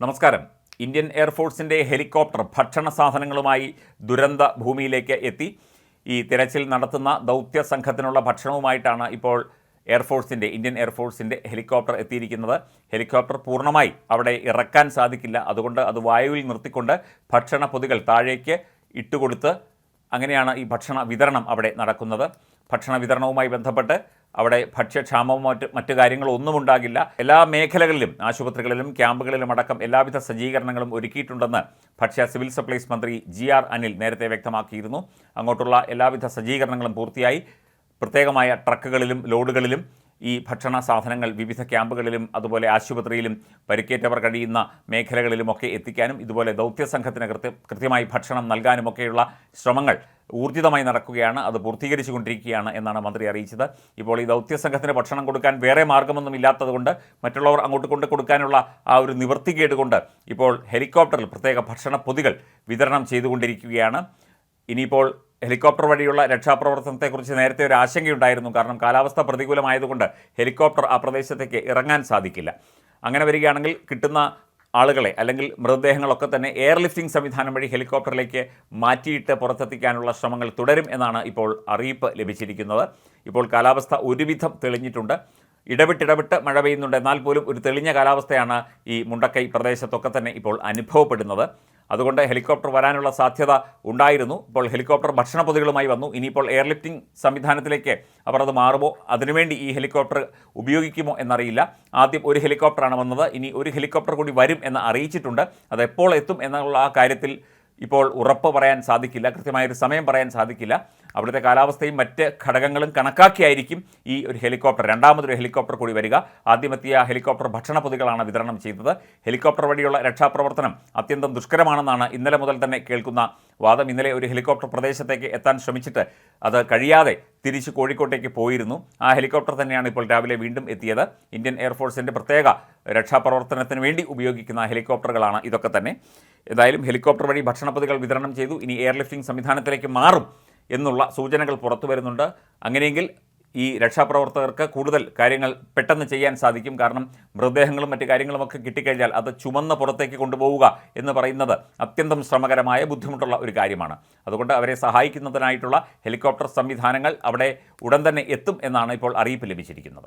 നമസ്കാരം. Indian എയർഫോഴ്സിൻ്റെ helicopter ഭക്ഷണ സാധനങ്ങളുമായി ദുരന്ത ഭൂമിയിലേക്ക് എത്തി. ഈ തിരച്ചിൽ നടത്തുന്ന ദൗത്യ സംഘത്തിനുള്ള ഭക്ഷണവുമായിട്ടാണ് ഇപ്പോൾ ഇന്ത്യൻ എയർഫോഴ്സിൻ്റെ ഹെലികോപ്റ്റർ എത്തിയിരിക്കുന്നത്. ഹെലികോപ്റ്റർ പൂർണ്ണമായി അവിടെ ഇറക്കാൻ സാധിക്കില്ല. അതുകൊണ്ട് അത് വായുവിൽ നിർത്തിക്കൊണ്ട് ഭക്ഷണ പൊതികൾ താഴേക്ക് ഇട്ടുകൊടുത്ത് അങ്ങനെയാണ് ഈ ഭക്ഷണ വിതരണം അവിടെ നടക്കുന്നത്. ഭക്ഷണ വിതരണവുമായി ബന്ധപ്പെട്ട് അവിടെ ഭക്ഷ്യക്ഷാമവും മറ്റു കാര്യങ്ങളൊന്നും ഉണ്ടാകില്ല. എല്ലാ മേഖലകളിലും, ആശുപത്രികളിലും ക്യാമ്പുകളിലും അടക്കം എല്ലാവിധ സജ്ജീകരണങ്ങളും ഒരുക്കിയിട്ടുണ്ടെന്ന് ഭക്ഷ്യ സിവിൽ സപ്ലൈസ് മന്ത്രി GR അനിൽ നേരത്തെ വ്യക്തമാക്കിയിരുന്നു. അങ്ങോട്ടുള്ള എല്ലാവിധ സജ്ജീകരണങ്ങളും പൂർത്തിയായി. പ്രത്യേകമായ ട്രക്കുകളിലും ലോഡുകളിലും ഈ ഭക്ഷണ സാധനങ്ങൾ വിവിധ ക്യാമ്പുകളിലും അതുപോലെ ആശുപത്രിയിലും പരിക്കേറ്റവർ കഴിയുന്ന മേഖലകളിലുമൊക്കെ എത്തിക്കാനും ഇതുപോലെ ദൗത്യസംഘത്തിന് കൃത്യമായി ഭക്ഷണം നൽകാനുമൊക്കെയുള്ള ശ്രമങ്ങൾ ഊർജിതമായി നടക്കുകയാണ്. അത് പൂർത്തീകരിച്ചു കൊണ്ടിരിക്കുകയാണ് എന്നാണ് മന്ത്രി അറിയിച്ചത്. ഇപ്പോൾ ഈ ദൗത്യസംഘത്തിന് ഭക്ഷണം കൊടുക്കാൻ വേറെ മാർഗ്ഗമൊന്നും ഇല്ലാത്തതുകൊണ്ട് മറ്റുള്ളവർ അങ്ങോട്ട് കൊണ്ട് കൊടുക്കാനുള്ള ആ ഒരു നിവൃത്തികേട് കൊണ്ട് ഇപ്പോൾ ഹെലികോപ്റ്ററിൽ പ്രത്യേക ഭക്ഷണ പൊതികൾ വിതരണം ചെയ്തുകൊണ്ടിരിക്കുകയാണ്. ഇനിയിപ്പോൾ ഹെലികോപ്റ്റർ വഴിയുള്ള രക്ഷാപ്രവർത്തനത്തെക്കുറിച്ച് നേരത്തെ ഒരു ആശങ്കയുണ്ടായിരുന്നു. കാരണം കാലാവസ്ഥ പ്രതികൂലമായതുകൊണ്ട് ഹെലികോപ്റ്റർ ആ പ്രദേശത്തേക്ക് ഇറങ്ങാൻ സാധിക്കില്ല. അങ്ങനെ വരികയാണെങ്കിൽ കിട്ടുന്ന ആളുകളെ അല്ലെങ്കിൽ മൃതദേഹങ്ങളൊക്കെ തന്നെ എയർലിഫ്റ്റിംഗ് സംവിധാനം വഴി ഹെലികോപ്റ്ററിലേക്ക് മാറ്റിയിട്ട് പുറത്തെത്തിക്കാനുള്ള ശ്രമങ്ങൾ തുടരും എന്നാണ് ഇപ്പോൾ അറിയിപ്പ് ലഭിച്ചിരിക്കുന്നത്. ഇപ്പോൾ കാലാവസ്ഥ ഒരുവിധം തെളിഞ്ഞിട്ടുണ്ട്. ഇടവിട്ട് മഴ പെയ്യുന്നുണ്ട്. എന്നാൽ പോലും ഒരു തെളിഞ്ഞ കാലാവസ്ഥയാണ് ഈ മുണ്ടക്കൈ പ്രദേശത്തൊക്കെ തന്നെ ഇപ്പോൾ അനുഭവപ്പെടുന്നത്. അതുകൊണ്ട് ഹെലികോപ്റ്റർ വരാനുള്ള സാധ്യത ഉണ്ടായിരുന്നു. ഇപ്പോൾ ഹെലികോപ്റ്റർ ഭക്ഷണ പൊതികളുമായി വന്നു. ഇനിയിപ്പോൾ എയർലിഫ്റ്റിംഗ് സംവിധാനത്തിലേക്ക് അവർ അത് മാറുമോ, അതിനുവേണ്ടി ഈ ഹെലികോപ്റ്റർ ഉപയോഗിക്കുമോ എന്നറിയില്ല. ആദ്യം ഒരു ഹെലികോപ്റ്ററാണ് വന്നത്. ഇനി ഒരു ഹെലികോപ്റ്റർ കൂടി വരും എന്ന് അറിയിച്ചിട്ടുണ്ട്. അത് എപ്പോൾ എത്തും എന്നുള്ള ആ കാര്യത്തിൽ ഇപ്പോൾ ഉറപ്പ് പറയാൻ സാധിക്കില്ല. കൃത്യമായൊരു സമയം പറയാൻ സാധിക്കില്ല. അവിടുത്തെ കാലാവസ്ഥയും മറ്റ് ഘടകങ്ങളും കണക്കാക്കിയായിരിക്കും ഈ ഒരു ഹെലികോപ്റ്റർ, രണ്ടാമതൊരു ഹെലികോപ്റ്റർ കൂടി വരിക. ആദ്യമെത്തിയ ഹെലികോപ്റ്റർ ഭക്ഷണ പൊതികളാണ് വിതരണം ചെയ്തത്. ഹെലികോപ്റ്റർ വഴിയുള്ള രക്ഷാപ്രവർത്തനം അത്യന്തം ദുഷ്കരമാണെന്നാണ് ഇന്നലെ മുതൽ തന്നെ കേൾക്കുന്ന വാദം. ഇന്നലെ ഒരു ഹെലികോപ്റ്റർ പ്രദേശത്തേക്ക് എത്താൻ ശ്രമിച്ചിട്ട് അത് കഴിയാതെ തിരിച്ച് കോഴിക്കോട്ടേക്ക് പോയിരുന്നു. ആ ഹെലികോപ്റ്റർ തന്നെയാണ് ഇപ്പോൾ രാവിലെ വീണ്ടും എത്തിയത്. ഇന്ത്യൻ എയർഫോഴ്സിൻ്റെ പ്രത്യേക രക്ഷാപ്രവർത്തനത്തിന് വേണ്ടി ഉപയോഗിക്കുന്ന ഹെലികോപ്റ്ററുകളാണ് ഇതൊക്കെ തന്നെ. ഏതായാലും ഹെലികോപ്റ്റർ വഴി ഭക്ഷണപ്പൊതികൾ വിതരണം ചെയ്തു. ഇനി എയർലിഫ്റ്റിംഗ് സംവിധാനത്തിലേക്ക് മാറും എന്നുള്ള സൂചനകൾ പുറത്തു വരുന്നുണ്ട്. അങ്ങനെയെങ്കിൽ ഈ രക്ഷാപ്രവർത്തകർക്ക് കൂടുതൽ കാര്യങ്ങൾ പെട്ടെന്ന് ചെയ്യാൻ സാധിക്കും. കാരണം മൃതദേഹങ്ങളും മറ്റു കാര്യങ്ങളുമൊക്കെ കിട്ടിക്കഴിഞ്ഞാൽ അത് ചുമന്ന് പുറത്തേക്ക് കൊണ്ടുപോവുക എന്ന് പറയുന്നത് അത്യന്തം ശ്രമകരമായ, ബുദ്ധിമുട്ടുള്ള ഒരു കാര്യമാണ്. അതുകൊണ്ട് അവരെ സഹായിക്കുന്നതിനായിട്ടുള്ള ഹെലികോപ്റ്റർ സംവിധാനങ്ങൾ അവിടെ ഉടൻ തന്നെ എത്തും എന്നാണ് ഇപ്പോൾ അറിയിപ്പ് ലഭിച്ചിരിക്കുന്നത്.